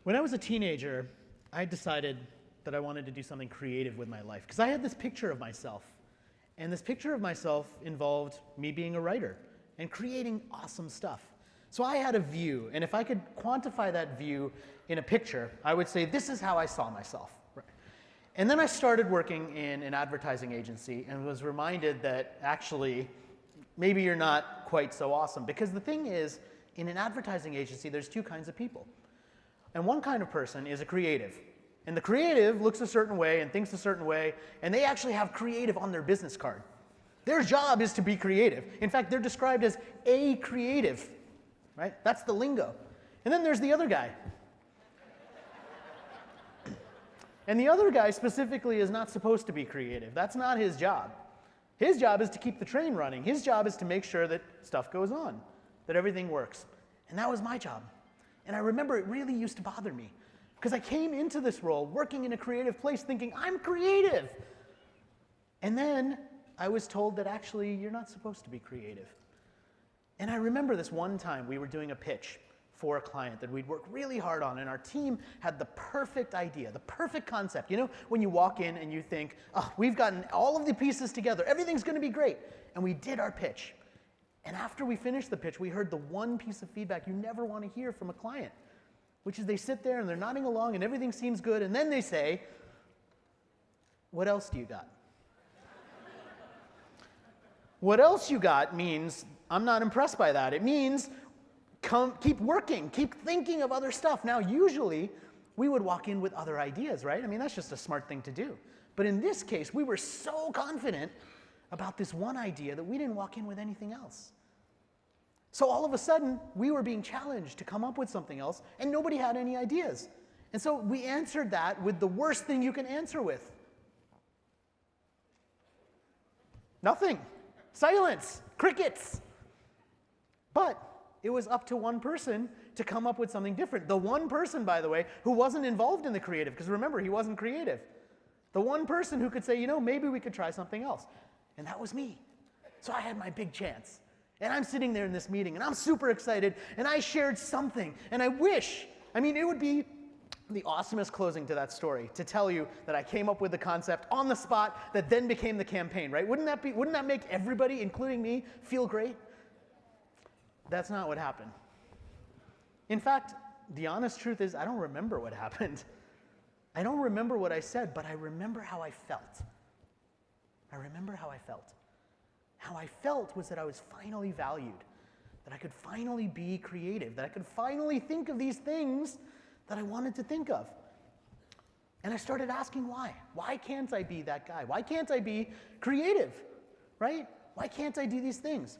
When I was a teenager, I decided that I wanted to do something creative with my life because I had this picture of myself. And this picture of myself involved me being a writer and creating awesome stuff. So I had a view, and if I could quantify that view in a picture, I would say this is how I saw myself. Right. And then I started working in an advertising agency and was reminded that actually maybe you're not quite so awesome. Because the thing is, in an advertising agency, there's two kinds of people. And one kind of person is a creative. And the creative looks a certain way and thinks a certain way, and they actually have creative on their business card. Their job is to be creative. In fact, they're described as a creative, right? That's the lingo. And then there's the other guy. And the other guy specifically is not supposed to be creative. That's not his job. His job is to keep the train running. His job is to make sure that stuff goes on, that everything works. And that was my job. And I remember it really used to bother me because I came into this role working in a creative place thinking, I'm creative. And then I was told that actually you're not supposed to be creative. And I remember this one time we were doing a pitch for a client that we'd worked really hard on, and our team had the perfect idea, the perfect concept. You know, when you walk in and you think, oh, we've gotten all of the pieces together, everything's going to be great. And we did our pitch. And after we finished the pitch, we heard the one piece of feedback you never want to hear from a client, which is they sit there and they're nodding along and everything seems good, and then they say, what else do you got? What else you got means I'm not impressed by that. It means keep working, keep thinking of other stuff. Now, usually, we would walk in with other ideas, right? I mean, that's just a smart thing to do. But in this case, we were so confident about this one idea that we didn't walk in with anything else. So all of a sudden, we were being challenged to come up with something else, and nobody had any ideas. And so we answered that with the worst thing you can answer with. Nothing. Silence. Crickets. But it was up to one person to come up with something different. The one person, by the way, who wasn't involved in the creative, because remember, he wasn't creative. The one person who could say, you know, maybe we could try something else. And that was me. So I had my big chance. And I'm sitting there in this meeting, and I'm super excited, and I shared something. And I wish, I mean, it would be the awesomest closing to that story to tell you that I came up with the concept on the spot that then became the campaign, right? Wouldn't that make everybody, including me, feel great? That's not what happened. In fact, the honest truth is I don't remember what happened. I don't remember what I said, but I remember how I felt. I remember how I felt. How I felt was that I was finally valued, that I could finally be creative, that I could finally think of these things that I wanted to think of. And I started asking why. Why can't I be that guy? Why can't I be creative, right? Why can't I do these things?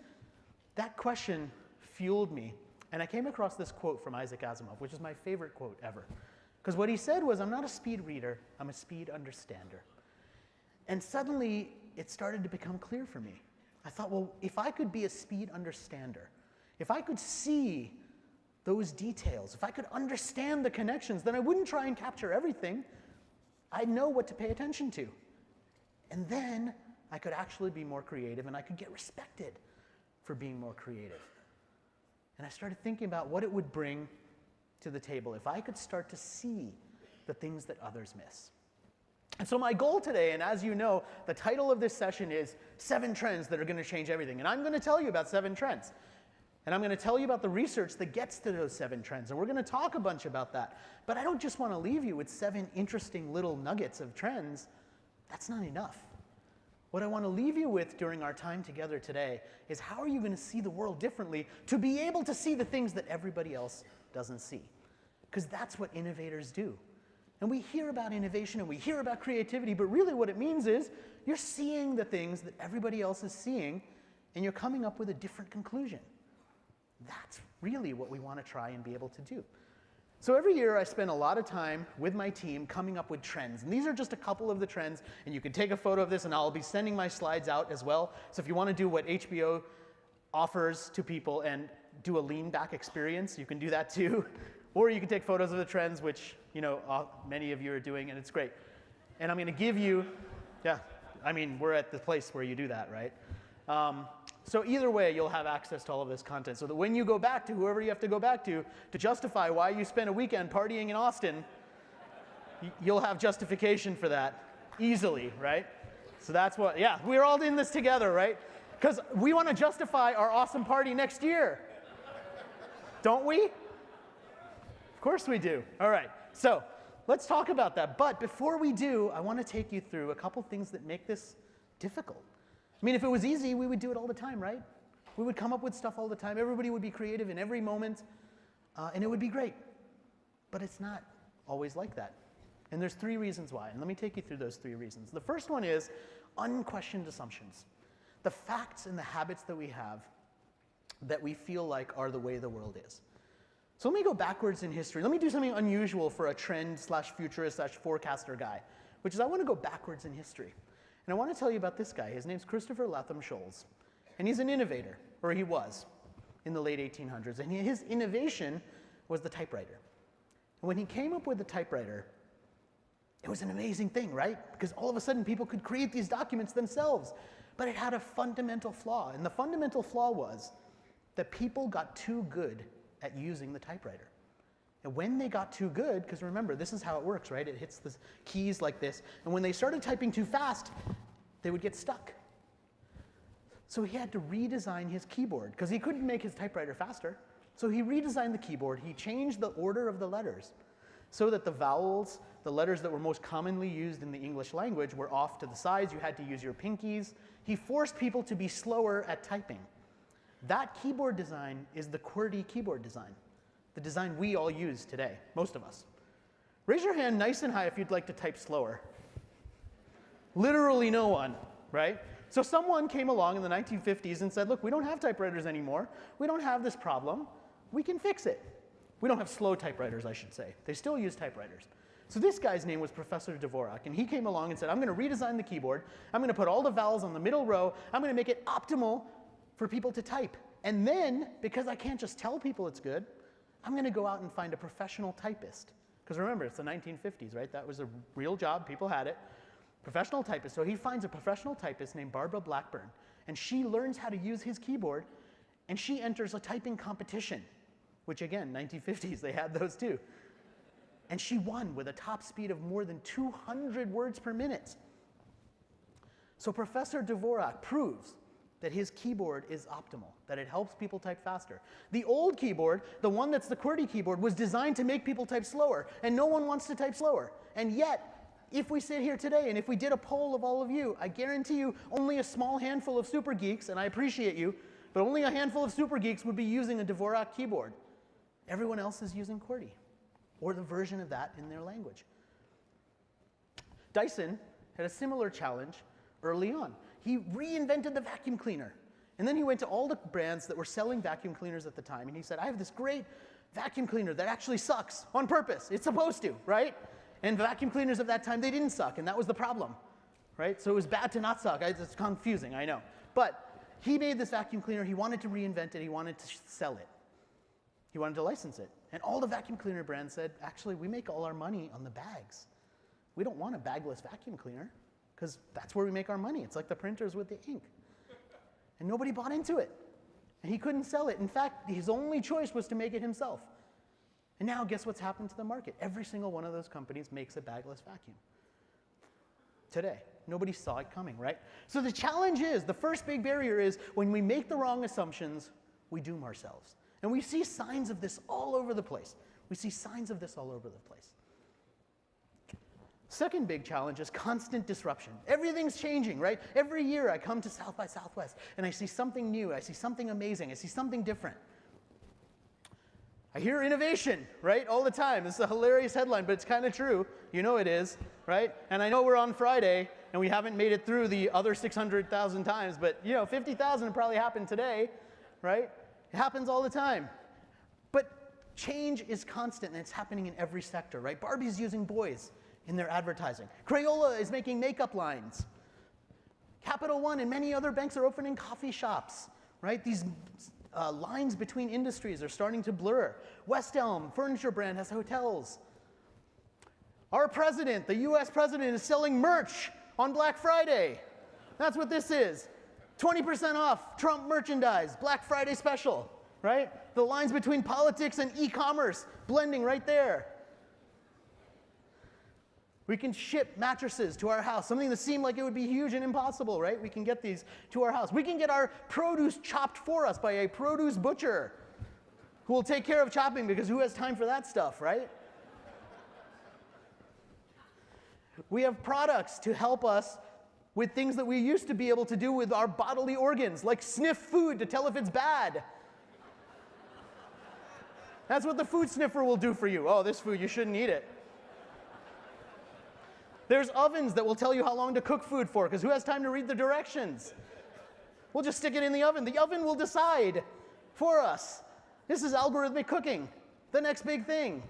That question fueled me. And I came across this quote from Isaac Asimov, which is my favorite quote ever. Because what he said was, I'm not a speed reader, I'm a speed understander. And suddenly, it started to become clear for me. I thought, well, if I could be a speed understander, if I could see those details, if I could understand the connections, then I wouldn't try and capture everything. I'd know what to pay attention to. And then I could actually be more creative, and I could get respected for being more creative. And I started thinking about what it would bring to the table if I could start to see the things that others miss. And so my goal today, and as you know, the title of this session is 7 Trends That Are Going to Change Everything. And I'm going to tell you about 7 trends. And I'm going to tell you about the research that gets to those 7 trends. And we're going to talk a bunch about that. But I don't just want to leave you with 7 interesting little nuggets of trends. That's not enough. What I want to leave you with during our time together today is how are you going to see the world differently to be able to see the things that everybody else doesn't see? Because that's what innovators do. And we hear about innovation and we hear about creativity, but really what it means is you're seeing the things that everybody else is seeing, and you're coming up with a different conclusion. That's really what we want to try and be able to do. So every year I spend a lot of time with my team coming up with trends. And these are just a couple of the trends, and you can take a photo of this, and I'll be sending my slides out as well. So if you want to do what HBO offers to people and do a lean back experience, you can do that too. Or you can take photos of the trends, which many of you are doing, and it's great. And I'm going to give you, yeah, I mean, we're at the place where you do that, right? So either way, you'll have access to all of this content so that when you go back to whoever you have to go back to justify why you spent a weekend partying in Austin, you'll have justification for that easily, right? So that's what, yeah, we're all in this together, right? Because we want to justify our awesome party next year. Don't we? Of course we do. All right, so let's talk about that. But before we do, I want to take you through a couple things that make this difficult. I mean, if it was easy, we would do it all the time, right? We would come up with stuff all the time. Everybody would be creative in every moment, and it would be great. But it's not always like that. And there's 3 reasons why, and let me take you through those 3 reasons. The first one is unquestioned assumptions. The facts and the habits that we have that we feel like are the way the world is. So let me go backwards in history. Let me do something unusual for a trend/futurist/forecaster guy, which is I want to go backwards in history. And I want to tell you about this guy. His name's Christopher Latham Scholes. And he's an innovator, or he was, in the late 1800s. And his innovation was the typewriter. And when he came up with the typewriter, it was an amazing thing, right? Because all of a sudden people could create these documents themselves. But it had a fundamental flaw. And the fundamental flaw was that people got too good at using the typewriter. And when they got too good, because remember, this is how it works, right? It hits the keys like this. And when they started typing too fast, they would get stuck. So he had to redesign his keyboard, because he couldn't make his typewriter faster. So he redesigned the keyboard. He changed the order of the letters so that the vowels, the letters that were most commonly used in the English language, were off to the sides. You had to use your pinkies. He forced people to be slower at typing. That keyboard design is the QWERTY keyboard design, the design we all use today, most of us. Raise your hand nice and high if you'd like to type slower. Literally no one, right? So someone came along in the 1950s and said, look, we don't have typewriters anymore. We don't have this problem. We can fix it. We don't have slow typewriters, I should say. They still use typewriters. So this guy's name was Professor Dvorak, and he came along and said, I'm going to redesign the keyboard. I'm going to put all the vowels on the middle row. I'm going to make it optimal for people to type. And then, because I can't just tell people it's good, I'm going to go out and find a professional typist. Because remember, it's the 1950s, right? That was a real job. People had it. Professional typist. So he finds a professional typist named Barbara Blackburn. And she learns how to use his keyboard. And she enters a typing competition, which again, 1950s, they had those too. And she won with a top speed of more than 200 words per minute. So Professor Dvorak proves that his keyboard is optimal, that it helps people type faster. The old keyboard, the one that's the QWERTY keyboard, was designed to make people type slower, and no one wants to type slower. And yet, if we sit here today and if we did a poll of all of you, I guarantee you only a small handful of super geeks, and I appreciate you, but only a handful of super geeks would be using a Dvorak keyboard. Everyone else is using QWERTY, or the version of that in their language. Dyson had a similar challenge early on. He reinvented the vacuum cleaner. And then he went to all the brands that were selling vacuum cleaners at the time, and he said, I have this great vacuum cleaner that actually sucks on purpose. It's supposed to, right? And vacuum cleaners of that time, they didn't suck, and that was the problem, right? So it was bad to not suck. It's confusing, I know. But he made this vacuum cleaner. He wanted to reinvent it. He wanted to sell it. He wanted to license it. And all the vacuum cleaner brands said, actually, we make all our money on the bags. We don't want a bagless vacuum cleaner, because that's where we make our money. It's like the printers with the ink. And nobody bought into it. And he couldn't sell it. In fact, his only choice was to make it himself. And now guess what's happened to the market? Every single one of those companies makes a bagless vacuum. Today. Nobody saw it coming, right? So the challenge is, the first big barrier is, when we make the wrong assumptions, we doom ourselves. And we see signs of this all over the place. We see signs of this all over the place. Second big challenge is constant disruption. Everything's changing, right? Every year I come to South by Southwest and I see something new, I see something amazing, I see something different. I hear innovation, right, all the time. This is a hilarious headline, but it's kind of true. You know it is, right? And I know we're on Friday and we haven't made it through the other 600,000 times, but 50,000 probably happened today, right? It happens all the time. But change is constant and it's happening in every sector, right? Barbie's using boys in their advertising. Crayola is making makeup lines. Capital One and many other banks are opening coffee shops, right? These lines between industries are starting to blur. West Elm, furniture brand, has hotels. Our president, the US president, is selling merch on Black Friday. That's what this is. 20% off Trump merchandise, Black Friday special, right? The lines between politics and e-commerce blending right there. We can ship mattresses to our house, something that seemed like it would be huge and impossible, right? We can get these to our house. We can get our produce chopped for us by a produce butcher who will take care of chopping, because who has time for that stuff, right? We have products to help us with things that we used to be able to do with our bodily organs, like sniff food to tell if it's bad. That's what the food sniffer will do for you. Oh, this food, you shouldn't eat it. There's ovens that will tell you how long to cook food for, because who has time to read the directions? We'll just stick it in the oven. The oven will decide for us. This is algorithmic cooking, the next big thing.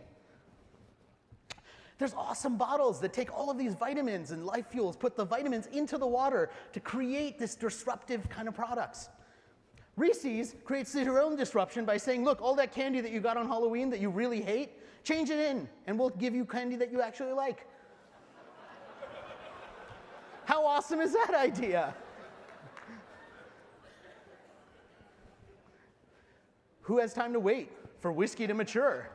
There's awesome bottles that take all of these vitamins and life fuels, put the vitamins into the water to create this disruptive kind of products. Reese's creates their own disruption by saying, look, all that candy that you got on Halloween that you really hate, change it in, and we'll give you candy that you actually like. How awesome is that idea? Who has time to wait for whiskey to mature?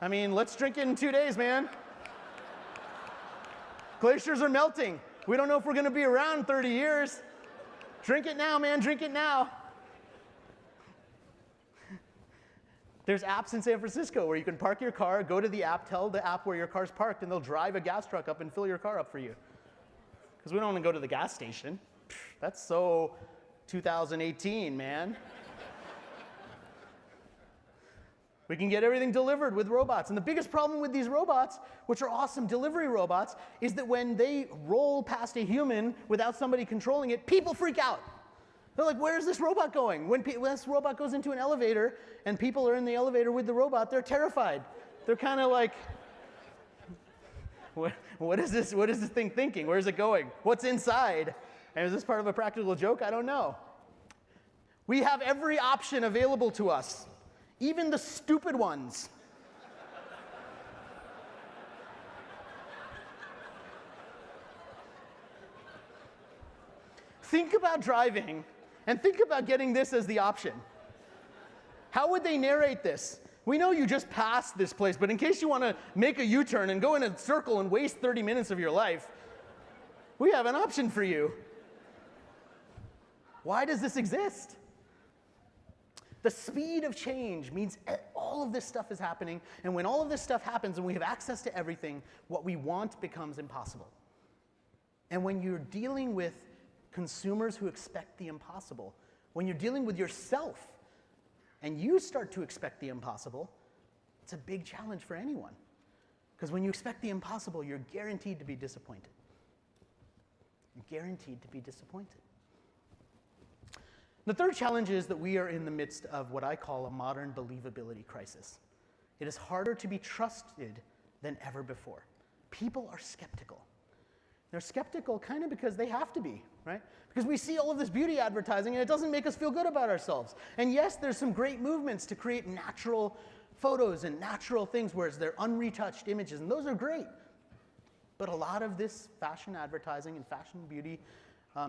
I mean, let's drink it in 2 days, man. Glaciers are melting. We don't know if we're going to be around 30 years. Drink it now, man. Drink it now. There's apps in San Francisco where you can park your car, go to the app, tell the app where your car's parked, and they'll drive a gas truck up and fill your car up for you. Because we don't want to go to the gas station. That's so 2018, man. We can get everything delivered with robots. And the biggest problem with these robots, which are awesome delivery robots, is that when they roll past a human without somebody controlling it, people freak out. They're like, where's this robot going? When this robot goes into an elevator and people are in the elevator with the robot, they're terrified. They're kind of like, what is this thing thinking? Where's it going? What's inside? And is this part of a practical joke? I don't know. We have every option available to us. Even the stupid ones. Think about driving and think about getting this as the option. How would they narrate this? We know you just passed this place, but in case you want to make a U-turn and go in a circle and waste 30 minutes of your life, we have an option for you. Why does this exist? The speed of change means all of this stuff is happening, and when all of this stuff happens and we have access to everything, what we want becomes impossible. And when you're dealing with consumers who expect the impossible, when you're dealing with yourself and you start to expect the impossible, it's a big challenge for anyone. Because when you expect the impossible, you're guaranteed to be disappointed. You're guaranteed to be disappointed. The third challenge is that we are in the midst of what I call a modern believability crisis. It is harder to be trusted than ever before. People are skeptical. They're skeptical kind of because they have to be, right? Because we see all of this beauty advertising and it doesn't make us feel good about ourselves. And yes, there's some great movements to create natural photos and natural things where they're unretouched images, and those are great. But a lot of this fashion advertising and fashion beauty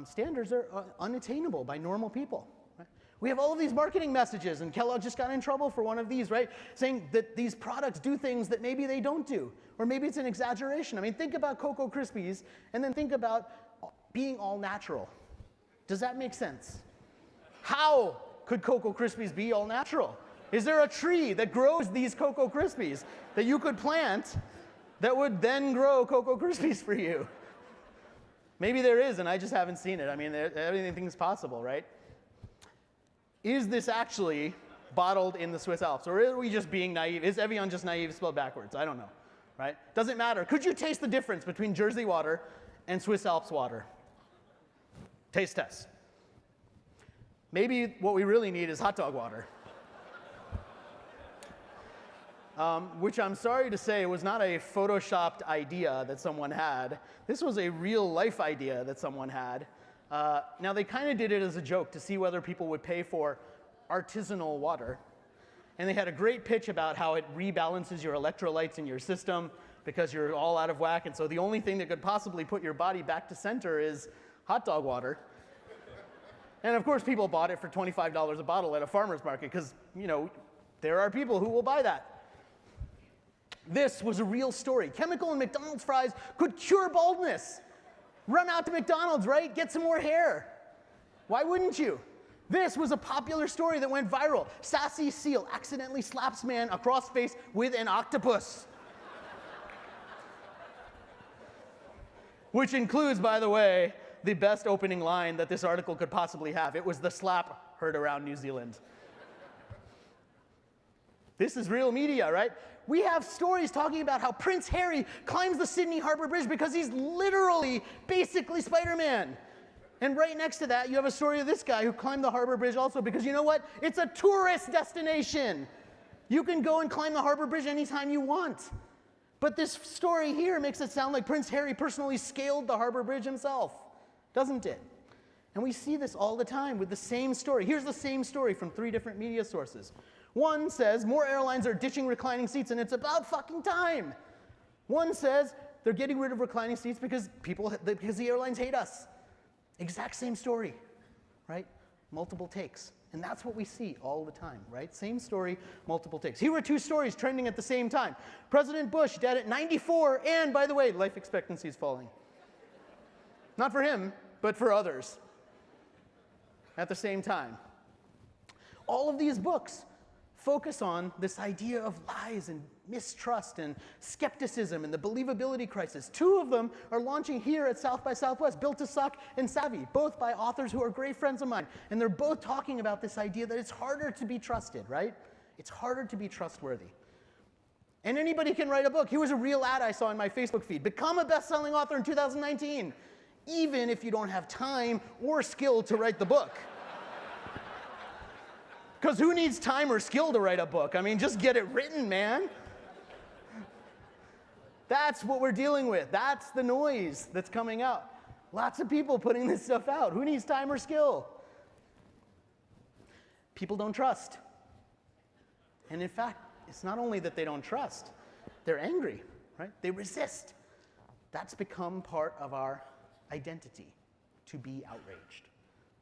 standards are unattainable by normal people. Right? We have all of these marketing messages, and Kellogg just got in trouble for one of these, right? Saying that these products do things that maybe they don't do, or maybe it's an exaggeration. I mean, think about Cocoa Krispies, and then think about being all natural. Does that make sense? How could Cocoa Krispies be all natural? Is there a tree that grows these Cocoa Krispies that you could plant that would then grow Cocoa Krispies for you? Maybe there is, and I just haven't seen it. I mean, everything's possible, right? Is this actually bottled in the Swiss Alps, or are we just being naive? Is Evian just naive spelled backwards? I don't know, right? Doesn't matter. Could you taste the difference between Jersey water and Swiss Alps water? Taste test. Maybe what we really need is hot dog water. Which I'm sorry to say was not a photoshopped idea that someone had. This was a real life idea that someone had. Now they kind of did it as a joke to see whether people would pay for artisanal water. And they had a great pitch about how it rebalances your electrolytes in your system because you're all out of whack. And so the only thing that could possibly put your body back to center is hot dog water. And of course, people bought it for $25 a bottle at a farmer's market because, there are people who will buy that. This was a real story. Chemical in McDonald's fries could cure baldness. Run out to McDonald's, right? Get some more hair. Why wouldn't you? This was a popular story that went viral. Sassy seal accidentally slaps man across face with an octopus. Which includes, by the way, the best opening line that this article could possibly have. It was the slap heard around New Zealand. This is real media, right? We have stories talking about how Prince Harry climbs the Sydney Harbour Bridge because he's literally, basically Spider-Man. And right next to that, you have a story of this guy who climbed the Harbour Bridge also because you know what? It's a tourist destination. You can go and climb the Harbour Bridge anytime you want. But this story here makes it sound like Prince Harry personally scaled the Harbour Bridge himself, doesn't it? And we see this all the time with the same story. Here's the same story from 3 different media sources. One says, more airlines are ditching reclining seats and it's about fucking time. One says, they're getting rid of reclining seats because the airlines hate us. Exact same story, right? Multiple takes. And that's what we see all the time, right? Same story, multiple takes. Here were 2 stories trending at the same time. President Bush dead at 94, and by the way, life expectancy is falling. Not for him, but for others at the same time. All of these books focus on this idea of lies and mistrust and skepticism and the believability crisis. 2 of them are launching here at South by Southwest, Built to Suck and Savvy, both by authors who are great friends of mine. And they're both talking about this idea that it's harder to be trusted, right? It's harder to be trustworthy. And anybody can write a book. Here was a real ad I saw in my Facebook feed. Become a best-selling author in 2019, even if you don't have time or skill to write the book. Because who needs time or skill to write a book? I mean, just get it written, man. That's what we're dealing with. That's the noise that's coming out. Lots of people putting this stuff out. Who needs time or skill? People don't trust. And in fact, it's not only that they don't trust, they're angry, right? They resist. That's become part of our identity, to be outraged.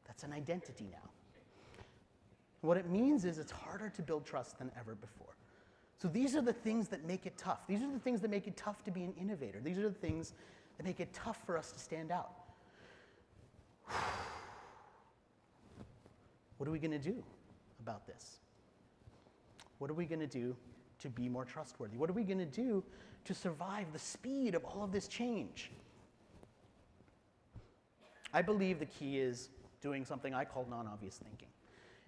That's an identity now. What it means is it's harder to build trust than ever before. So these are the things that make it tough. These are the things that make it tough to be an innovator. These are the things that make it tough for us to stand out. What are we going to do about this? What are we going to do to be more trustworthy? What are we going to do to survive the speed of all of this change? I believe the key is doing something I call non-obvious thinking.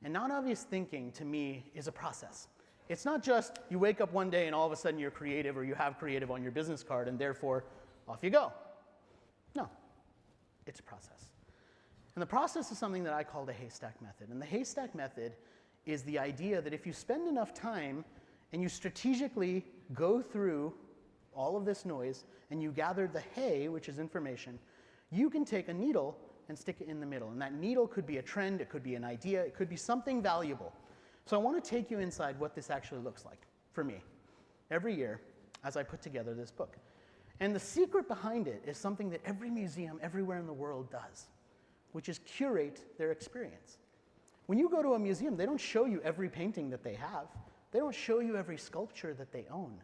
And non-obvious thinking, to me, is a process. It's not just you wake up one day and all of a sudden you're creative or you have creative on your business card and therefore off you go. No, it's a process. And the process is something that I call the haystack method. And the haystack method is the idea that if you spend enough time and you strategically go through all of this noise and you gather the hay, which is information, you can take a needle and stick it in the middle. And that needle could be a trend, it could be an idea, it could be something valuable. So I want to take you inside what this actually looks like for me every year as I put together this book. And the secret behind it is something that every museum everywhere in the world does, which is curate their experience. When you go to a museum, they don't show you every painting that they have. They don't show you every sculpture that they own.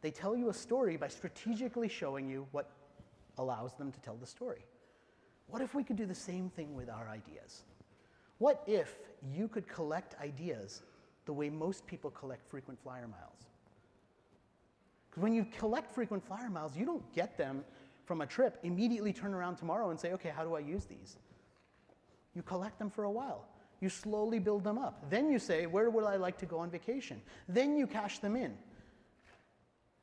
They tell you a story by strategically showing you what allows them to tell the story. What if we could do the same thing with our ideas? What if you could collect ideas the way most people collect frequent flyer miles? Because when you collect frequent flyer miles, you don't get them from a trip, immediately turn around tomorrow and say, okay, how do I use these? You collect them for a while. You slowly build them up. Then you say, where would I like to go on vacation? Then you cash them in.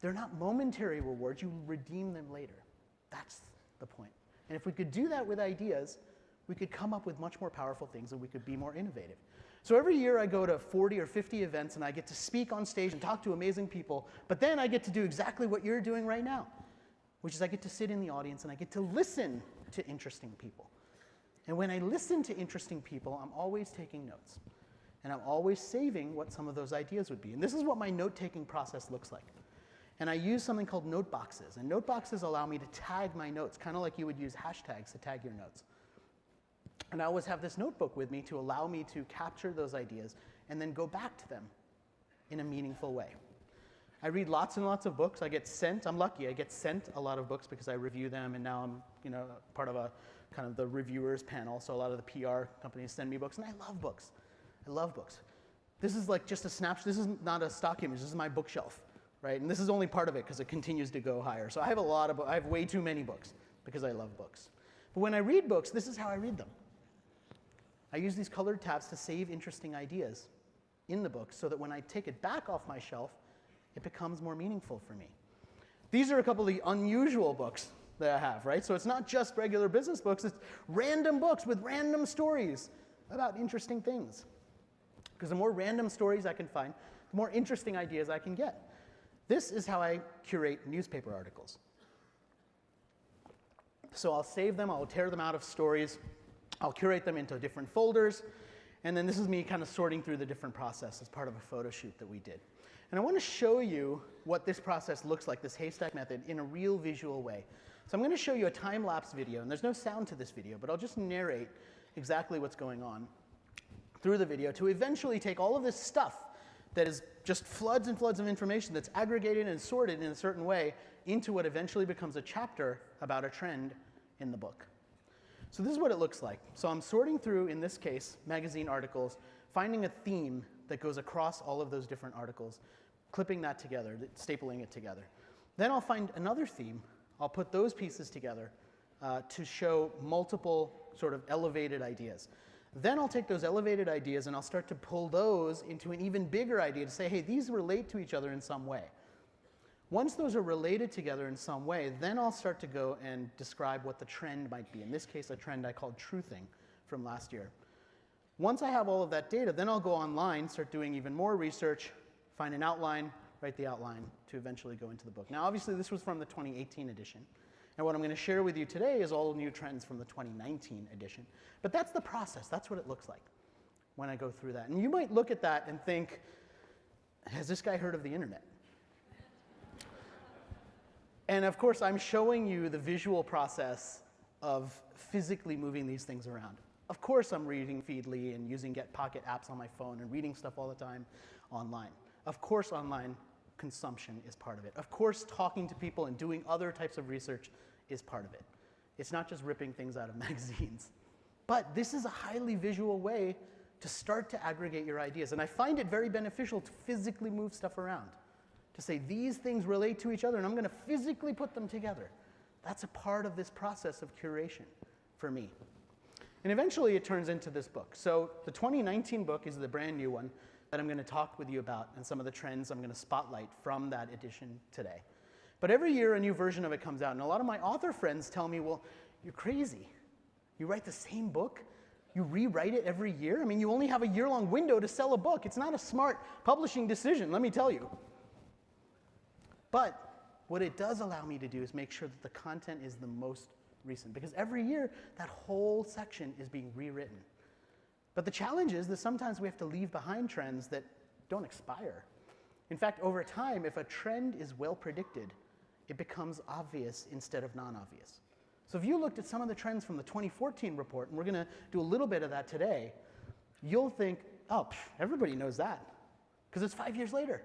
They're not momentary rewards, you redeem them later. That's the point. And if we could do that with ideas, we could come up with much more powerful things and we could be more innovative. So every year I go to 40 or 50 events and I get to speak on stage and talk to amazing people, but then I get to do exactly what you're doing right now, which is I get to sit in the audience and I get to listen to interesting people. And when I listen to interesting people, I'm always taking notes. And I'm always saving what some of those ideas would be. And this is what my note-taking process looks like. And I use something called note boxes. And note boxes allow me to tag my notes, kind of like you would use hashtags to tag your notes. And I always have this notebook with me to allow me to capture those ideas and then go back to them in a meaningful way. I read lots and lots of books. I get sent, I'm lucky, I get sent a lot of books because I review them, and now I'm part of a kind of the reviewers panel, so a lot of the PR companies send me books, and I love books. I love books. This is like just a snapshot. This is not a stock image. This is my bookshelf, right? And this is only part of it because it continues to go higher. So I have I have way too many books because I love books. But when I read books, this is how I read them. I use these colored tabs to save interesting ideas in the book so that when I take it back off my shelf, it becomes more meaningful for me. These are a couple of the unusual books that I have, right? So it's not just regular business books, it's random books with random stories about interesting things. Because the more random stories I can find, the more interesting ideas I can get. This is how I curate newspaper articles. So I'll save them, I'll tear them out of stories, I'll curate them into different folders, and then this is me kind of sorting through the different process as part of a photo shoot that we did. And I want to show you what this process looks like, this haystack method, in a real visual way. So I'm going to show you a time-lapse video, and there's no sound to this video, but I'll just narrate exactly what's going on through the video to eventually take all of this stuff that is just floods and floods of information that's aggregated and sorted in a certain way into what eventually becomes a chapter about a trend in the book. So this is what it looks like. So I'm sorting through, in this case, magazine articles, finding a theme that goes across all of those different articles, clipping that together, stapling it together. Then I'll find another theme. I'll put those pieces together to show multiple sort of elevated ideas. Then I'll take those elevated ideas and I'll start to pull those into an even bigger idea to say, hey, these relate to each other in some way. Once those are related together in some way, then I'll start to go and describe what the trend might be. In this case, a trend I called truthing from last year. Once I have all of that data, then I'll go online, start doing even more research, find an outline, write the outline to eventually go into the book. Now, obviously, this was from the 2018 edition. And what I'm going to share with you today is all new trends from the 2019 edition. But that's the process. That's what it looks like when I go through that. And you might look at that and think, has this guy heard of the internet? And of course, I'm showing you the visual process of physically moving these things around. Of course, I'm reading Feedly and using Get Pocket apps on my phone and reading stuff all the time online. Of course, online consumption is part of it. Of course, talking to people and doing other types of research is part of it. It's not just ripping things out of magazines. But this is a highly visual way to start to aggregate your ideas. And I find it very beneficial to physically move stuff around, to say these things relate to each other, and I'm going to physically put them together. That's a part of this process of curation for me. And eventually, it turns into this book. So the 2019 book is the brand new one that I'm going to talk with you about and some of the trends I'm going to spotlight from that edition today. But every year, a new version of it comes out. And a lot of my author friends tell me, well, you're crazy. You write the same book? You rewrite it every year? I mean, you only have a year-long window to sell a book. It's not a smart publishing decision, let me tell you. But what it does allow me to do is make sure that the content is the most recent. Because every year, that whole section is being rewritten. But the challenge is that sometimes we have to leave behind trends that don't expire. In fact, over time, if a trend is well predicted, it becomes obvious instead of non-obvious. So if you looked at some of the trends from the 2014 report, and we're going to do a little bit of that today, you'll think, oh, everybody knows that, because it's 5 years later,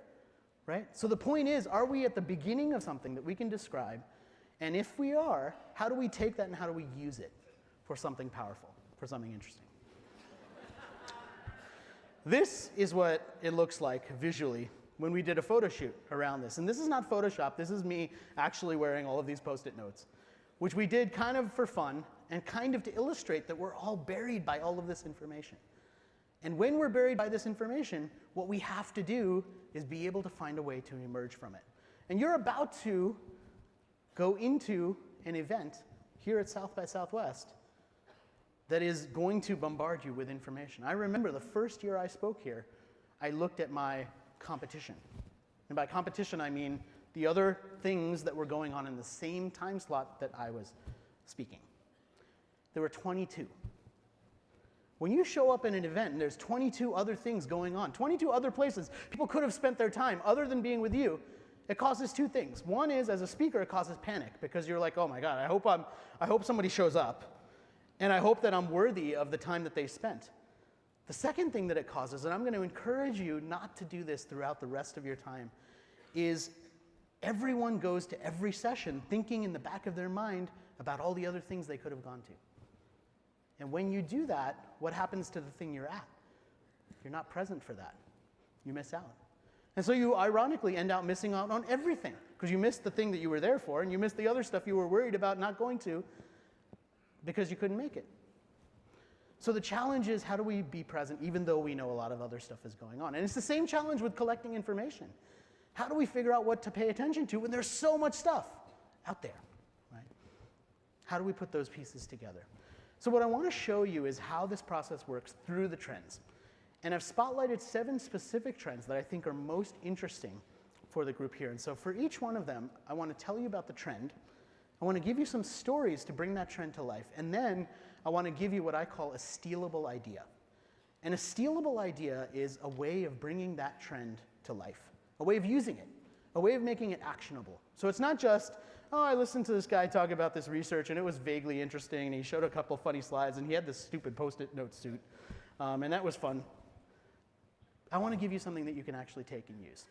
right? So the point is, are we at the beginning of something that we can describe? And if we are, how do we take that and how do we use it for something powerful, for something interesting? This is what it looks like visually when we did a photo shoot around this. And this is not Photoshop. This is me actually wearing all of these Post-it notes, which we did kind of for fun and kind of to illustrate that we're all buried by all of this information. And when we're buried by this information, what we have to do is be able to find a way to emerge from it. And you're about to go into an event here at South by Southwest that is going to bombard you with information. I remember the first year I spoke here, I looked at my competition. And by competition, I mean the other things that were going on in the same time slot that I was speaking. There were 22. When you show up in an event and there's 22 other things going on, 22 other places people could have spent their time other than being with you, it causes two things. One is, as a speaker, it causes panic because you're like, oh my God, I hope somebody shows up. And I hope that I'm worthy of the time that they spent. The second thing that it causes, and I'm going to encourage you not to do this throughout the rest of your time, is everyone goes to every session thinking in the back of their mind about all the other things they could have gone to. And when you do that, what happens to the thing you're at? You're not present for that. You miss out. And so you ironically end up missing out on everything, because you missed the thing that you were there for, and you missed the other stuff you were worried about not going to because you couldn't make it. So the challenge is, how do we be present even though we know a lot of other stuff is going on? And it's the same challenge with collecting information. How do we figure out what to pay attention to when there's so much stuff out there, right? How do we put those pieces together? So what I want to show you is how this process works through the trends. And I've spotlighted 7 specific trends that I think are most interesting for the group here. And so for each one of them, I want to tell you about the trend. I want to give you some stories to bring that trend to life. And then I want to give you what I call a stealable idea. And a stealable idea is a way of bringing that trend to life, a way of using it, a way of making it actionable. So it's not just, oh, I listened to this guy talk about this research, and it was vaguely interesting, and he showed a couple funny slides, and he had this stupid Post-it note suit, and that was fun. I want to give you something that you can actually take and use.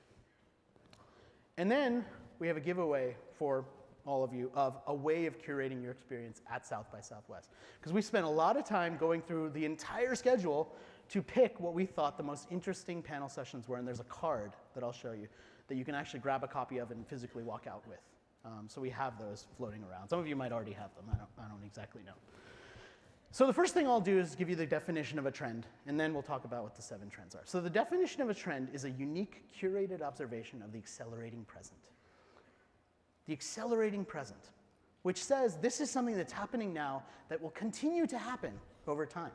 And then we have a giveaway for all of you of a way of curating your experience at South by Southwest. Because we spent a lot of time going through the entire schedule to pick what we thought the most interesting panel sessions were. And there's a card that I'll show you that you can actually grab a copy of and physically walk out with. So we have those floating around. Some of you might already have them. I don't exactly know. So the first thing I'll do is give you the definition of a trend, and then we'll talk about what the 7 trends are. So the definition of a trend is a unique, curated observation of the accelerating present. The accelerating present, which says this is something that's happening now that will continue to happen over time.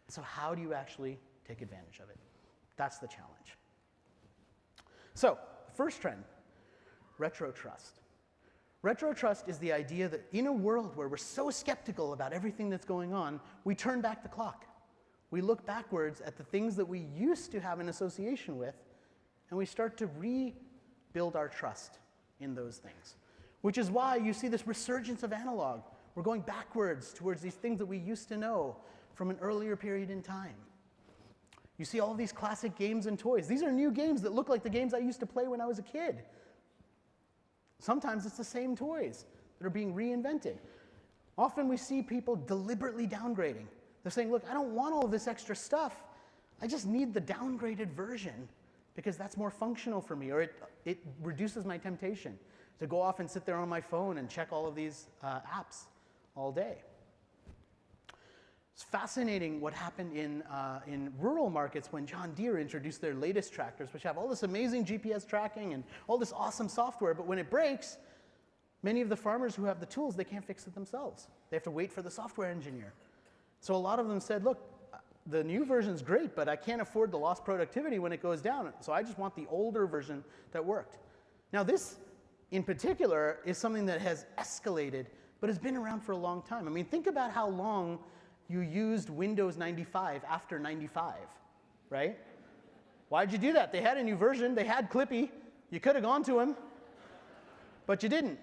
So how do you actually take advantage of it? That's the challenge. So first trend, retro trust. Retro trust is the idea that in a world where we're so skeptical about everything that's going on, we turn back the clock. We look backwards at the things that we used to have an association with, and we start to rebuild our trust in those things. Which is why you see this resurgence of analog. We're going backwards towards these things that we used to know from an earlier period in time. You see all these classic games and toys. These are new games that look like the games I used to play when I was a kid. Sometimes it's the same toys that are being reinvented. Often we see people deliberately downgrading. They're saying, look, I don't want all of this extra stuff. I just need the downgraded version because that's more functional for me, or it reduces my temptation to go off and sit there on my phone and check all of these apps all day. It's fascinating what happened in rural markets when John Deere introduced their latest tractors, which have all this amazing GPS tracking and all this awesome software, but when it breaks, many of the farmers who have the tools, they can't fix it themselves. They have to wait for the software engineer. So a lot of them said, look, the new version's great, but I can't afford the lost productivity when it goes down, so I just want the older version that worked. Now this, in particular, is something that has escalated, but has been around for a long time. I mean, think about how long you used Windows 95 after 95, right? Why'd you do that? They had a new version. They had Clippy. You could have gone to him, but you didn't,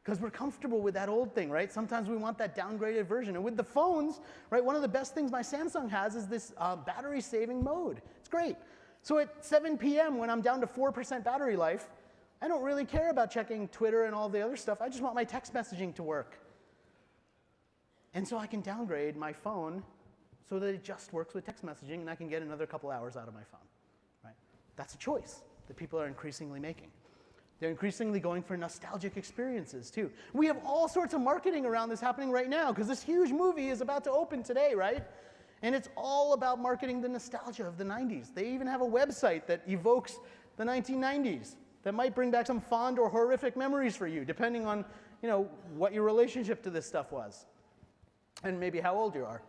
because we're comfortable with that old thing, right? Sometimes we want that downgraded version. And with the phones, right, one of the best things my Samsung has is this battery-saving mode. It's great. So at 7 p.m., when I'm down to 4% battery life, I don't really care about checking Twitter and all the other stuff. I just want my text messaging to work. And so I can downgrade my phone so that it just works with text messaging, and I can get another couple hours out of my phone. Right? That's a choice that people are increasingly making. They're increasingly going for nostalgic experiences, too. We have all sorts of marketing around this happening right now, because this huge movie is about to open today, right? And it's all about marketing the nostalgia of the 90s. They even have a website that evokes the 1990s. That might bring back some fond or horrific memories for you, depending on, what your relationship to this stuff was, and maybe how old you are.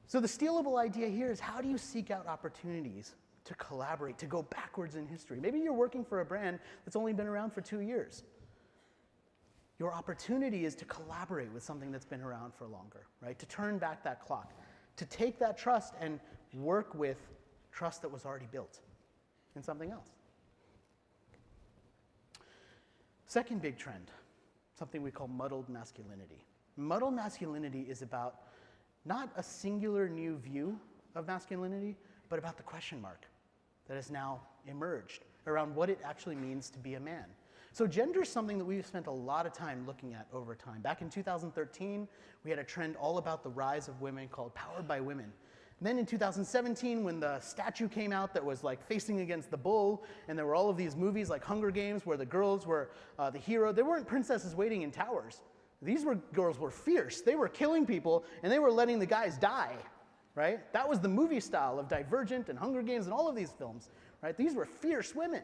So the stealable idea here is, how do you seek out opportunities to collaborate, to go backwards in history? Maybe you're working for a brand that's only been around for 2 years. Your opportunity is to collaborate with something that's been around for longer, right? To turn back that clock, to take that trust and work with trust that was already built in something else. Second big trend, something we call muddled masculinity. Muddle masculinity is about not a singular new view of masculinity, but about the question mark that has now emerged around what it actually means to be a man. So gender is something that we've spent a lot of time looking at over time. Back in 2013, we had a trend all about the rise of women called Powered by Women. And then in 2017, when the statue came out that was like facing against the bull, and there were all of these movies like Hunger Games where the girls were the hero, they weren't princesses waiting in towers. These girls were fierce. They were killing people, and they were letting the guys die, right? That was the movie style of Divergent and Hunger Games and all of these films, right? These were fierce women.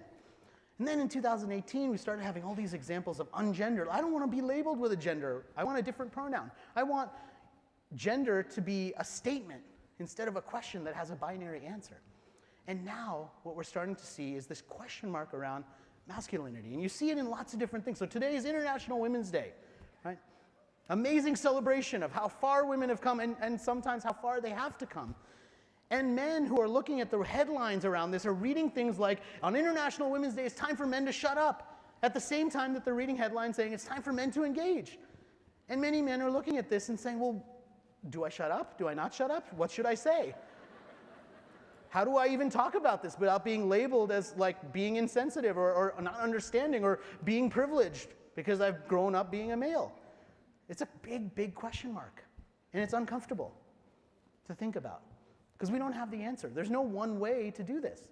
And then in 2018, we started having all these examples of ungendered. I don't want to be labeled with a gender. I want a different pronoun. I want gender to be a statement instead of a question that has a binary answer. And now what we're starting to see is this question mark around masculinity. And you see it in lots of different things. So today is International Women's Day, right? Amazing celebration of how far women have come and sometimes how far they have to come. And men who are looking at the headlines around this are reading things like, on International Women's Day, it's time for men to shut up, at the same time that they're reading headlines saying it's time for men to engage. And many men are looking at this and saying, well, do I shut up? Do I not shut up? What should I say? How do I even talk about this without being labeled as like being insensitive or not understanding or being privileged because I've grown up being a male? It's a big, big question mark. And it's uncomfortable to think about because we don't have the answer. There's no one way to do this.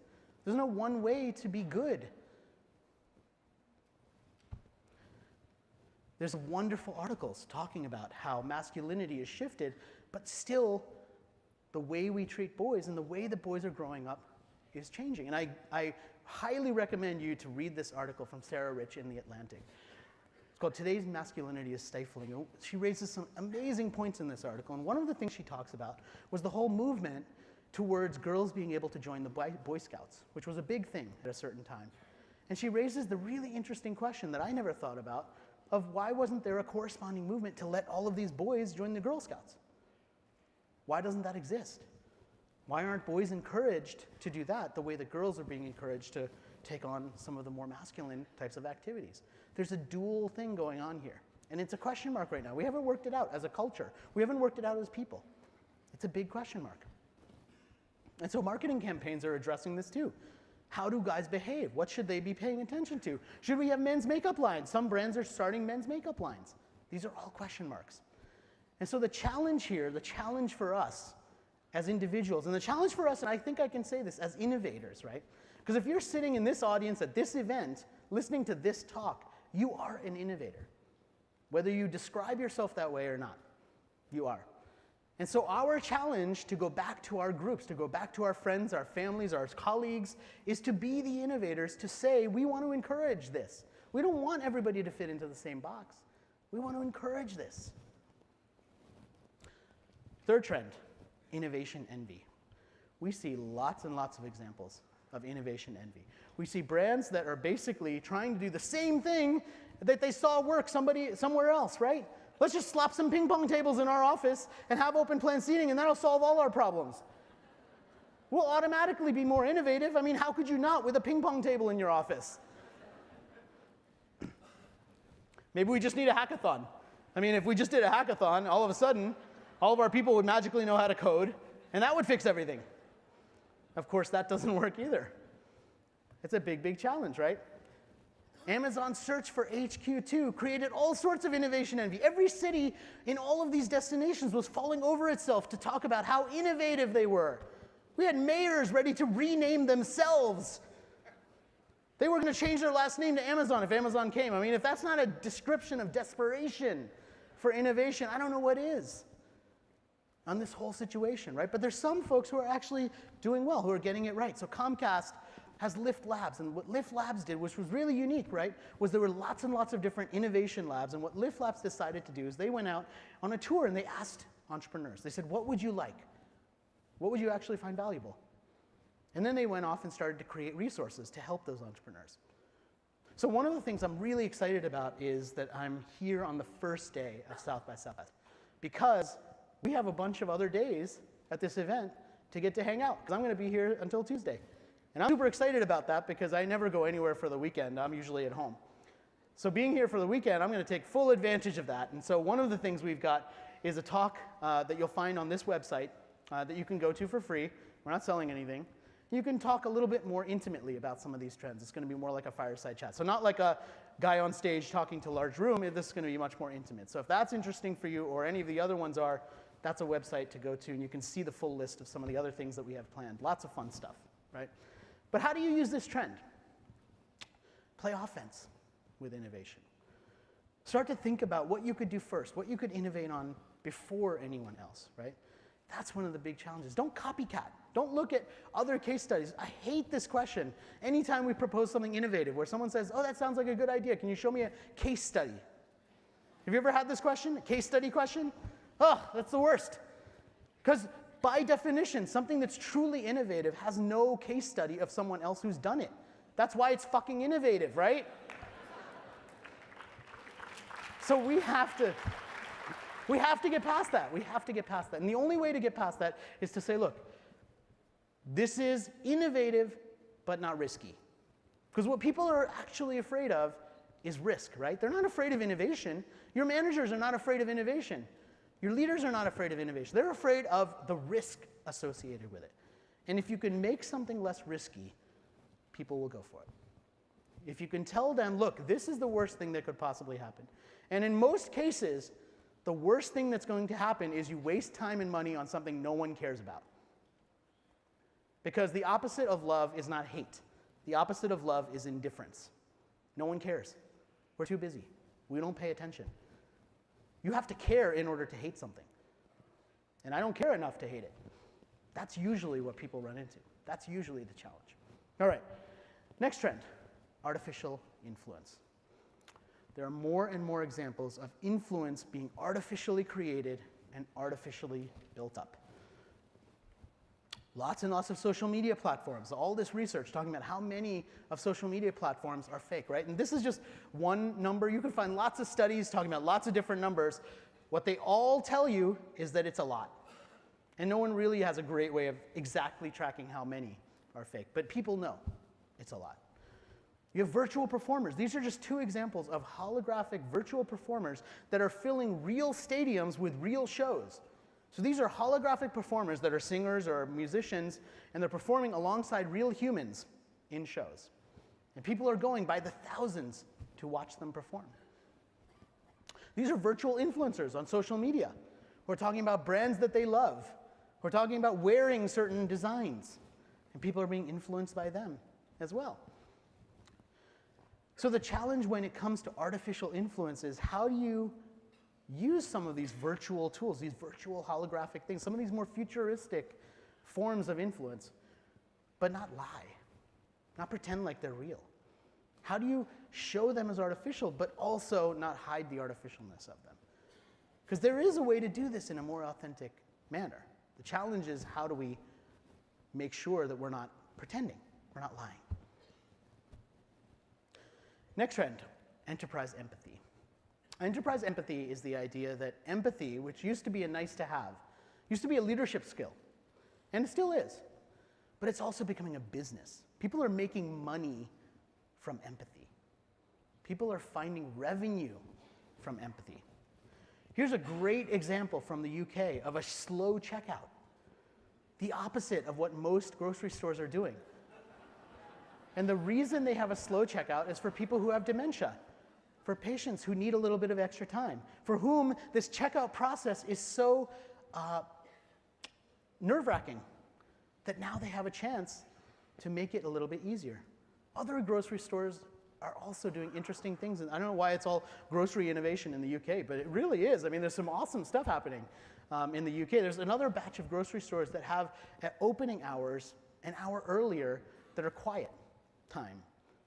There's no one way to be good. There's wonderful articles talking about how masculinity is shifted, but still the way we treat boys and the way that boys are growing up is changing. And I highly recommend you to read this article from Sarah Rich in The Atlantic. It's called Today's Masculinity is Stifling. She raises some amazing points in this article, and one of the things she talks about was the whole movement towards girls being able to join the Boy Scouts, which was a big thing at a certain time. And she raises the really interesting question that I never thought about of why wasn't there a corresponding movement to let all of these boys join the Girl Scouts? Why doesn't that exist? Why aren't boys encouraged to do that the way that girls are being encouraged to take on some of the more masculine types of activities? There's a dual thing going on here. And it's a question mark right now. We haven't worked it out as a culture. We haven't worked it out as people. It's a big question mark. And so marketing campaigns are addressing this too. How do guys behave? What should they be paying attention to? Should we have men's makeup lines? Some brands are starting men's makeup lines. These are all question marks. And so the challenge here, the challenge for us as individuals, and the challenge for us, and I think I can say this, as innovators, right? Because if you're sitting in this audience at this event, listening to this talk, you are an innovator. Whether you describe yourself that way or not, you are. And so our challenge to go back to our groups, to go back to our friends, our families, our colleagues, is to be the innovators, to say we want to encourage this. We don't want everybody to fit into the same box. We want to encourage this. Third trend, innovation envy. We see lots and lots of examples of innovation envy. We see brands that are basically trying to do the same thing that they saw work somewhere else, right? Let's just slap some ping pong tables in our office and have open plan seating, and that'll solve all our problems. We'll automatically be more innovative. I mean, how could you not with a ping pong table in your office? Maybe we just need a hackathon. I mean, if we just did a hackathon, all of a sudden, all of our people would magically know how to code, and that would fix everything. Of course, that doesn't work either. It's a big, big challenge, right? Amazon's search for HQ2 created all sorts of innovation envy. Every city in all of these destinations was falling over itself to talk about how innovative they were. We had mayors ready to rename themselves. They were going to change their last name to Amazon if Amazon came. I mean, if that's not a description of desperation for innovation, I don't know what is on this whole situation, right? But there's some folks who are actually doing well, who are getting it right. So Comcast has Lift Labs, and what Lift Labs did, which was really unique, right, was there were lots and lots of different innovation labs, and what Lift Labs decided to do is they went out on a tour and they asked entrepreneurs. They said, what would you like? What would you actually find valuable? And then they went off and started to create resources to help those entrepreneurs. So one of the things I'm really excited about is that I'm here on the first day of South by Southwest, because we have a bunch of other days at this event to get to hang out, because I'm going to be here until Tuesday. And I'm super excited about that because I never go anywhere for the weekend. I'm usually at home. So being here for the weekend, I'm going to take full advantage of that. And so one of the things we've got is a talk that you'll find on this website that you can go to for free. We're not selling anything. You can talk a little bit more intimately about some of these trends. It's going to be more like a fireside chat. So not like a guy on stage talking to a large room. This is going to be much more intimate. So if that's interesting for you or any of the other ones are, that's a website to go to, and you can see the full list of some of the other things that we have planned. Lots of fun stuff, right? But how do you use this trend? Play offense with innovation. Start to think about what you could do first, what you could innovate on before anyone else, right? That's one of the big challenges. Don't copycat. Don't look at other case studies. I hate this question. Anytime we propose something innovative where someone says, oh, that sounds like a good idea. Can you show me a case study? Have you ever had this question, a case study question? Oh, that's the worst. Because by definition, something that's truly innovative has no case study of someone else who's done it. That's why it's fucking innovative, right? So we have to get past that. We have to get past that. And the only way to get past that is to say, look, this is innovative, but not risky. Because what people are actually afraid of is risk, right? They're not afraid of innovation. Your managers are not afraid of innovation. Your leaders are not afraid of innovation. They're afraid of the risk associated with it. And if you can make something less risky, people will go for it. If you can tell them, look, this is the worst thing that could possibly happen. And in most cases, the worst thing that's going to happen is you waste time and money on something no one cares about. Because the opposite of love is not hate. The opposite of love is indifference. No one cares. We're too busy. We don't pay attention. You have to care in order to hate something. And I don't care enough to hate it. That's usually what people run into. That's usually the challenge. All right, next trend, artificial influence. There are more and more examples of influence being artificially created and artificially built up. Lots and lots of social media platforms. All this research talking about how many of social media platforms are fake, right? And this is just one number. You can find lots of studies talking about lots of different numbers. What they all tell you is that it's a lot. And no one really has a great way of exactly tracking how many are fake. But people know it's a lot. You have virtual performers. These are just two examples of holographic virtual performers that are filling real stadiums with real shows. So these are holographic performers that are singers or musicians, and they're performing alongside real humans in shows. And people are going by the thousands to watch them perform. These are virtual influencers on social media who are talking about brands that they love, who are talking about wearing certain designs, and people are being influenced by them as well. So the challenge when it comes to artificial influence is how do you use some of these virtual tools, these virtual holographic things, some of these more futuristic forms of influence, but not lie, not pretend like they're real? How do you show them as artificial, but also not hide the artificialness of them? Because there is a way to do this in a more authentic manner. The challenge is how do we make sure that we're not pretending, we're not lying. Next trend, enterprise empathy. Enterprise empathy is the idea that empathy, which used to be a nice to have, used to be a leadership skill, and it still is, but it's also becoming a business. People are making money from empathy. People are finding revenue from empathy. Here's a great example from the UK of a slow checkout, the opposite of what most grocery stores are doing. And the reason they have a slow checkout is for people who have dementia, for patients who need a little bit of extra time, for whom this checkout process is so nerve-wracking that now they have a chance to make it a little bit easier. Other grocery stores are also doing interesting things, and I don't know why it's all grocery innovation in the UK, but it really is. I mean, there's some awesome stuff happening in the UK. There's another batch of grocery stores that have at opening hours an hour earlier that are quiet time.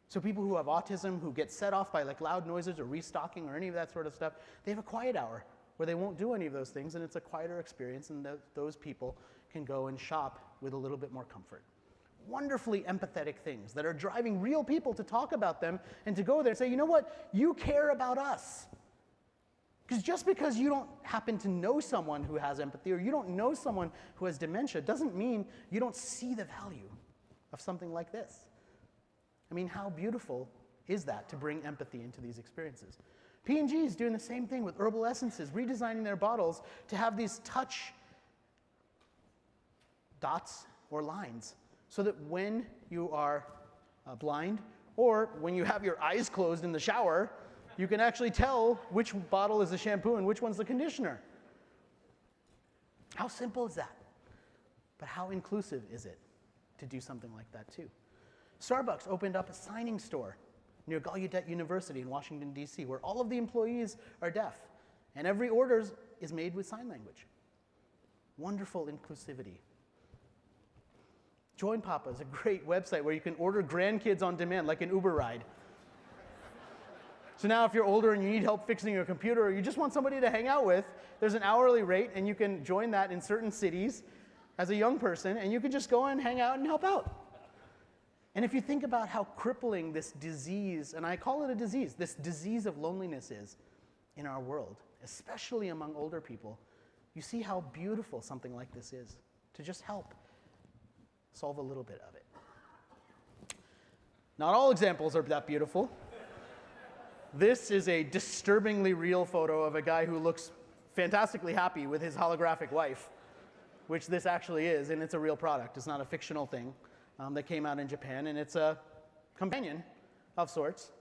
So people who have autism, who get set off by like loud noises or restocking or any of that sort of stuff, they have a quiet hour where they won't do any of those things, and it's a quieter experience, and those people can go and shop with a little bit more comfort. Wonderfully empathetic things that are driving real people to talk about them and to go there and say, you know what, you care about us. Because just because you don't happen to know someone who has empathy or you don't know someone who has dementia doesn't mean you don't see the value of something like this. I mean, how beautiful is that to bring empathy into these experiences. P&G is doing the same thing with herbal essences, redesigning their bottles to have these touch dots or lines so that when you are blind or when you have your eyes closed in the shower, you can actually tell which bottle is the shampoo and which one's the conditioner. How simple is that? But how inclusive is it to do something like that too? Starbucks opened up a signing store near Gallaudet University in Washington, D.C., where all of the employees are deaf, and every order is made with sign language. Wonderful inclusivity. Join Papa is a great website where you can order grandkids on demand, like an Uber ride. So now if you're older and you need help fixing your computer, or you just want somebody to hang out with, there's an hourly rate, and you can join that in certain cities as a young person, and you can just go and hang out and help out. And if you think about how crippling this disease, and I call it a disease, this disease of loneliness is in our world, especially among older people, you see how beautiful something like this is, to just help solve a little bit of it. Not all examples are that beautiful. This is a disturbingly real photo of a guy who looks fantastically happy with his holographic wife, which this actually is, and it's a real product. It's not a fictional thing that came out in Japan, and it's a companion of sorts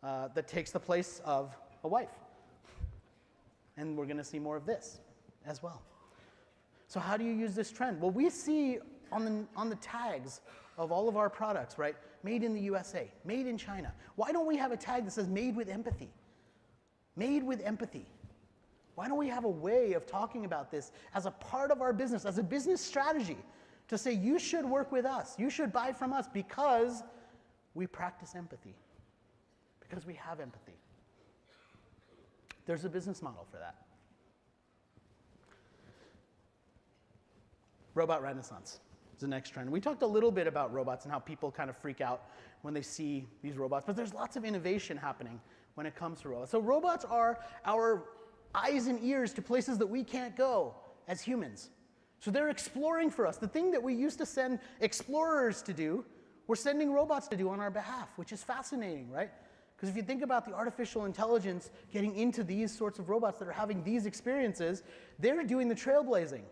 that takes the place of a wife. And we're going to see more of this as well. So how do you use this trend? Well, we see on the tags of all of our products, right? Made in the USA, made in China. Why don't we have a tag that says made with empathy? Made with empathy. Why don't we have a way of talking about this as a part of our business, as a business strategy, to say you should work with us, you should buy from us because we practice empathy, because we have empathy. There's a business model for that. Robot renaissance is the next trend. We talked a little bit about robots and how people kind of freak out when they see these robots, but there's lots of innovation happening when it comes to robots. So robots are our eyes and ears to places that we can't go as humans. So they're exploring for us. The thing that we used to send explorers to do, we're sending robots to do on our behalf, which is fascinating, right? Because if you think about the artificial intelligence getting into these sorts of robots that are having these experiences, they're doing the trailblazing.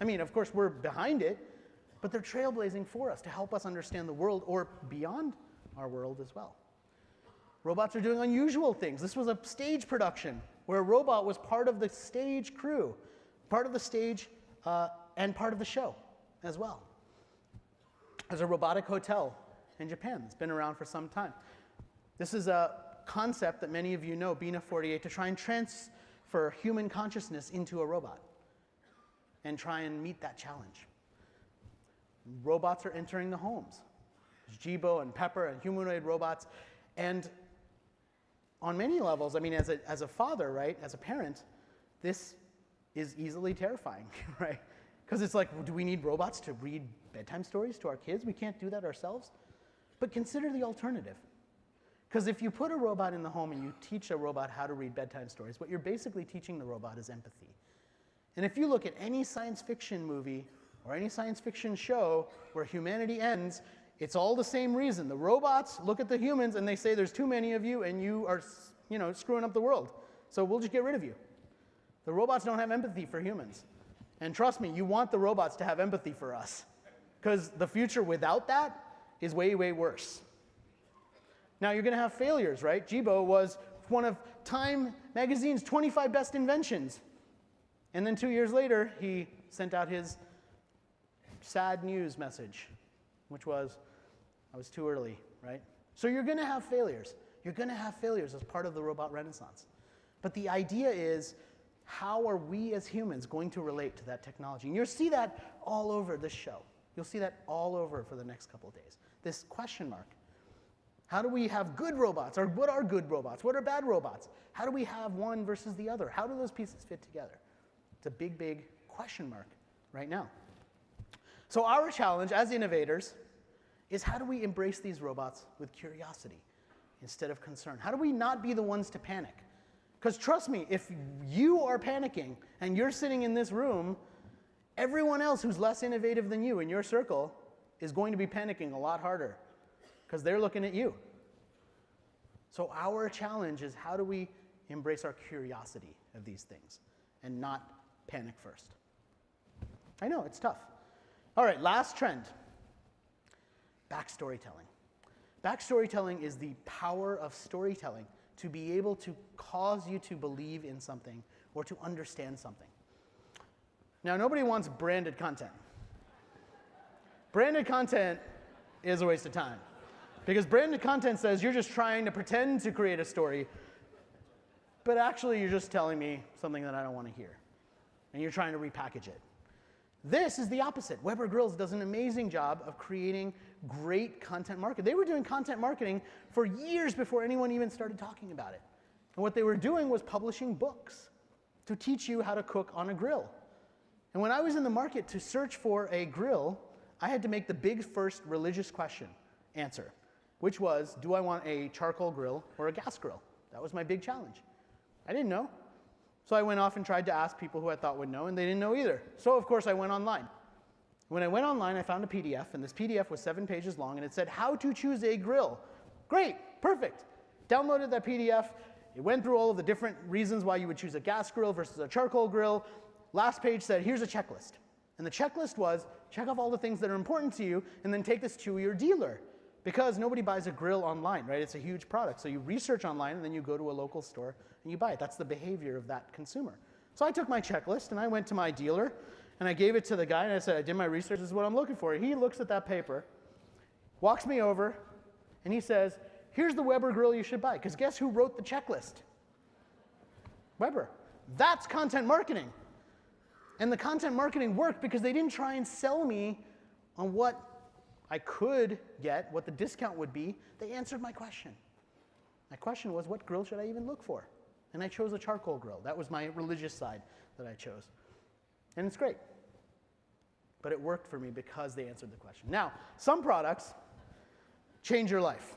I mean, of course, we're behind it, but they're trailblazing for us to help us understand the world or beyond our world as well. Robots are doing unusual things. This was a stage production where a robot was part of the stage crew, part of the stage and part of the show as well. There's a robotic hotel in Japan that's been around for some time. This is a concept that many of you know, Bina 48, to try and transfer human consciousness into a robot and try and meet that challenge. Robots are entering the homes. There's Jibo and Pepper and humanoid robots. And on many levels, I mean, as a father, right, as a parent, this is easily terrifying, right? Because it's like, do we need robots to read bedtime stories to our kids? We can't do that ourselves. But consider the alternative. Because if you put a robot in the home and you teach a robot how to read bedtime stories, what you're basically teaching the robot is empathy. And if you look at any science fiction movie or any science fiction show where humanity ends, it's all the same reason. The robots look at the humans and they say there's too many of you and you are, screwing up the world. So we'll just get rid of you. The robots don't have empathy for humans. And trust me, you want the robots to have empathy for us. Because the future without that is way, way worse. Now you're going to have failures, right? Jibo was one of Time magazine's 25 best inventions. And then 2 years later, he sent out his sad news message, which was, I was too early, right? So you're going to have failures. You're going to have failures as part of the robot renaissance. But the idea is, how are we as humans going to relate to that technology? And you'll see that all over this show. You'll see that all over for the next couple of days. This question mark. How do we have good robots? Or what are good robots? What are bad robots? How do we have one versus the other? How do those pieces fit together? It's a big, big question mark right now. So our challenge as innovators is, how do we embrace these robots with curiosity instead of concern? How do we not be the ones to panic? Because trust me, if you are panicking and you're sitting in this room, everyone else who's less innovative than you in your circle is going to be panicking a lot harder because they're looking at you. So our challenge is, how do we embrace our curiosity of these things and not panic first? I know, it's tough. All right, last trend, backstorytelling. Backstorytelling is the power of storytelling to be able to cause you to believe in something or to understand something. Now, nobody wants branded content. Branded content is a waste of time, because branded content says you're just trying to pretend to create a story, but actually you're just telling me something that I don't want to hear, and you're trying to repackage it. This is the opposite. Weber Grills does an amazing job of creating great content marketing. They were doing content marketing for years before anyone even started talking about it. And what they were doing was publishing books to teach you how to cook on a grill. And when I was in the market to search for a grill, I had to make the big first religious question answer, which was, do I want a charcoal grill or a gas grill? That was my big challenge. I didn't know. So I went off and tried to ask people who I thought would know, and they didn't know either. So of course I went online. When I went online, I found a PDF, and this PDF was 7 pages long, and it said, how to choose a grill. Great, perfect. Downloaded that PDF. It went through all of the different reasons why you would choose a gas grill versus a charcoal grill. Last page said, here's a checklist. And the checklist was, check off all the things that are important to you, and then take this to your dealer. Because nobody buys a grill online, right? It's a huge product. So you research online, and then you go to a local store, and you buy it. That's the behavior of that consumer. So I took my checklist, and I went to my dealer, and I gave it to the guy, and I said, I did my research, this is what I'm looking for. He looks at that paper, walks me over, and he says, here's the Weber grill you should buy. Because guess who wrote the checklist? Weber. That's content marketing. And the content marketing worked because they didn't try and sell me on what I could get, what the discount would be. They answered my question. My question was, what grill should I even look for? And I chose a charcoal grill. That was my religious side that I chose. And it's great. But it worked for me because they answered the question. Now, some products change your life.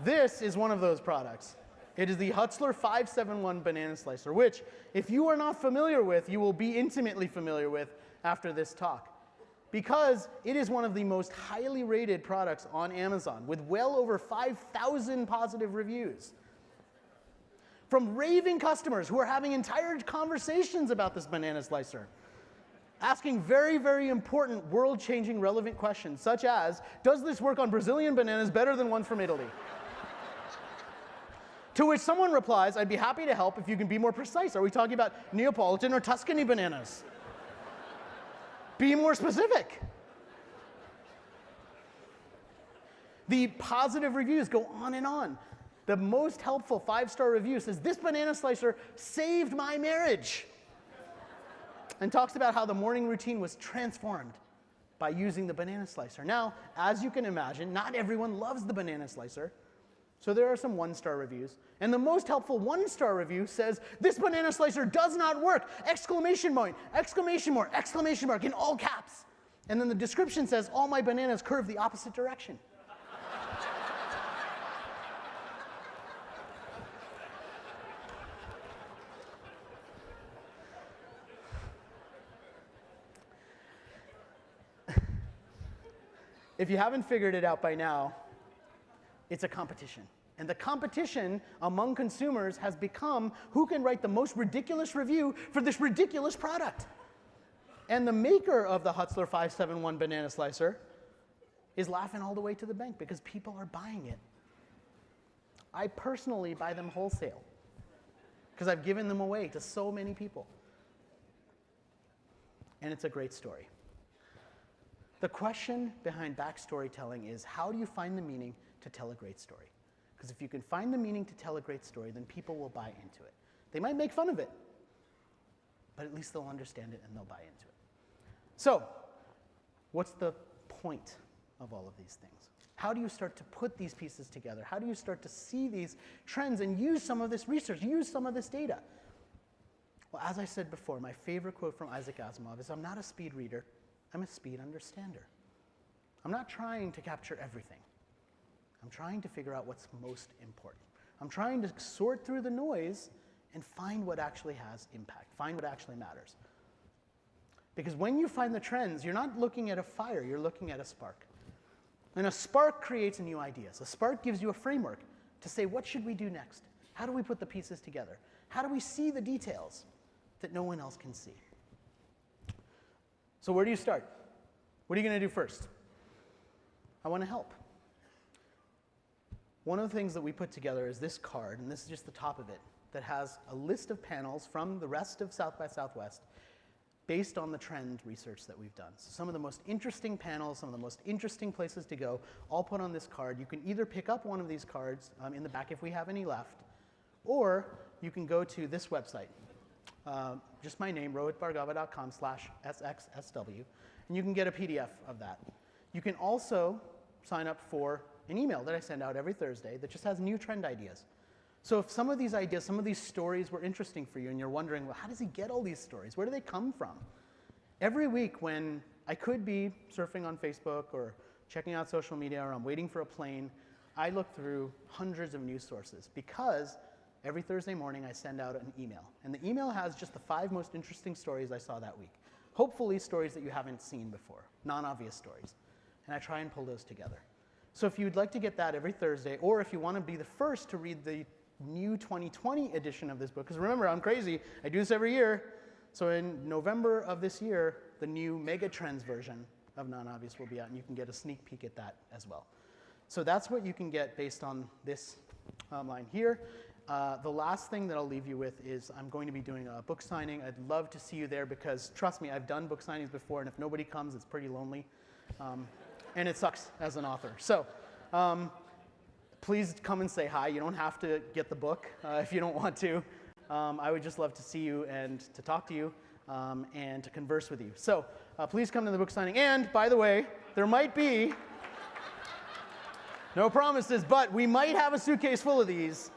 This is one of those products. It is the Hutzler 571 Banana Slicer, which, if you are not familiar with, you will be intimately familiar with after this talk. Because it is one of the most highly rated products on Amazon, with well over 5,000 positive reviews. From raving customers who are having entire conversations about this banana slicer, asking very, very important, world-changing, relevant questions, such as, does this work on Brazilian bananas better than ones from Italy? To which someone replies, I'd be happy to help if you can be more precise. Are we talking about Neapolitan or Tuscany bananas? Be more specific. The positive reviews go on and on. The most helpful 5-star review says, this banana slicer saved my marriage. And talks about how the morning routine was transformed by using the banana slicer. Now, as you can imagine, not everyone loves the banana slicer. So there are some 1-star reviews. And the most helpful 1-star review says, this banana slicer does not work! Exclamation point, exclamation mark, exclamation mark, in all caps. And then the description says, all my bananas curve the opposite direction. If you haven't figured it out by now, it's a competition. And the competition among consumers has become who can write the most ridiculous review for this ridiculous product. And the maker of the Hutzler 571 Banana Slicer is laughing all the way to the bank because people are buying it. I personally buy them wholesale because I've given them away to so many people. And it's a great story. The question behind backstorytelling is, how do you find the meaning to tell a great story? Because if you can find the meaning to tell a great story, then people will buy into it. They might make fun of it, but at least they'll understand it and they'll buy into it. So, what's the point of all of these things? How do you start to put these pieces together? How do you start to see these trends and use some of this research, use some of this data? Well, as I said before, my favorite quote from Isaac Asimov is, I'm not a speed reader, I'm a speed understander. I'm not trying to capture everything. I'm trying to figure out what's most important. I'm trying to sort through the noise and find what actually has impact, find what actually matters. Because when you find the trends, you're not looking at a fire, you're looking at a spark. And a spark creates new ideas. A spark gives you a framework to say, what should we do next? How do we put the pieces together? How do we see the details that no one else can see? So where do you start? What are you going to do first? I want to help. One of the things that we put together is this card, and this is just the top of it, that has a list of panels from the rest of South by Southwest based on the trend research that we've done. So some of the most interesting panels, some of the most interesting places to go, all put on this card. You can either pick up one of these cards in the back if we have any left, or you can go to this website, just my name, rohitbhargava.com/sxsw, and you can get a PDF of that. You can also sign up for an email that I send out every Thursday that just has new trend ideas. So if some of these ideas, some of these stories were interesting for you and you're wondering, well, how does he get all these stories? Where do they come from? Every week when I could be surfing on Facebook or checking out social media or I'm waiting for a plane, I look through hundreds of news sources because every Thursday morning I send out an email. And the email has just the 5 most interesting stories I saw that week. Hopefully stories that you haven't seen before, non-obvious stories. And I try and pull those together. So if you'd like to get that every Thursday, or if you want to be the first to read the new 2020 edition of this book, because remember, I'm crazy, I do this every year. So in November of this year, the new Megatrends version of Non-Obvious will be out, and you can get a sneak peek at that as well. So that's what you can get based on this line here. The last thing that I'll leave you with is I'm going to be doing a book signing. I'd love to see you there because, trust me, I've done book signings before, and if nobody comes, it's pretty lonely. And it sucks as an author. So please come and say hi. You don't have to get the book if you don't want to. I would just love to see you and to talk to you and to converse with you. So please come to the book signing. And by the way, there might be, no promises, but we might have a suitcase full of these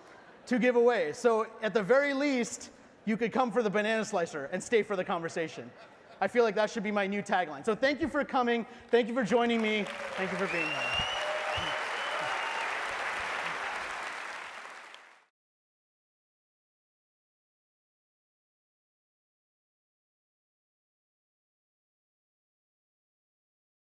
to give away. So at the very least, you could come for the banana slicer and stay for the conversation. I feel like that should be my new tagline. So thank you for coming. Thank you for joining me. Thank you for being here.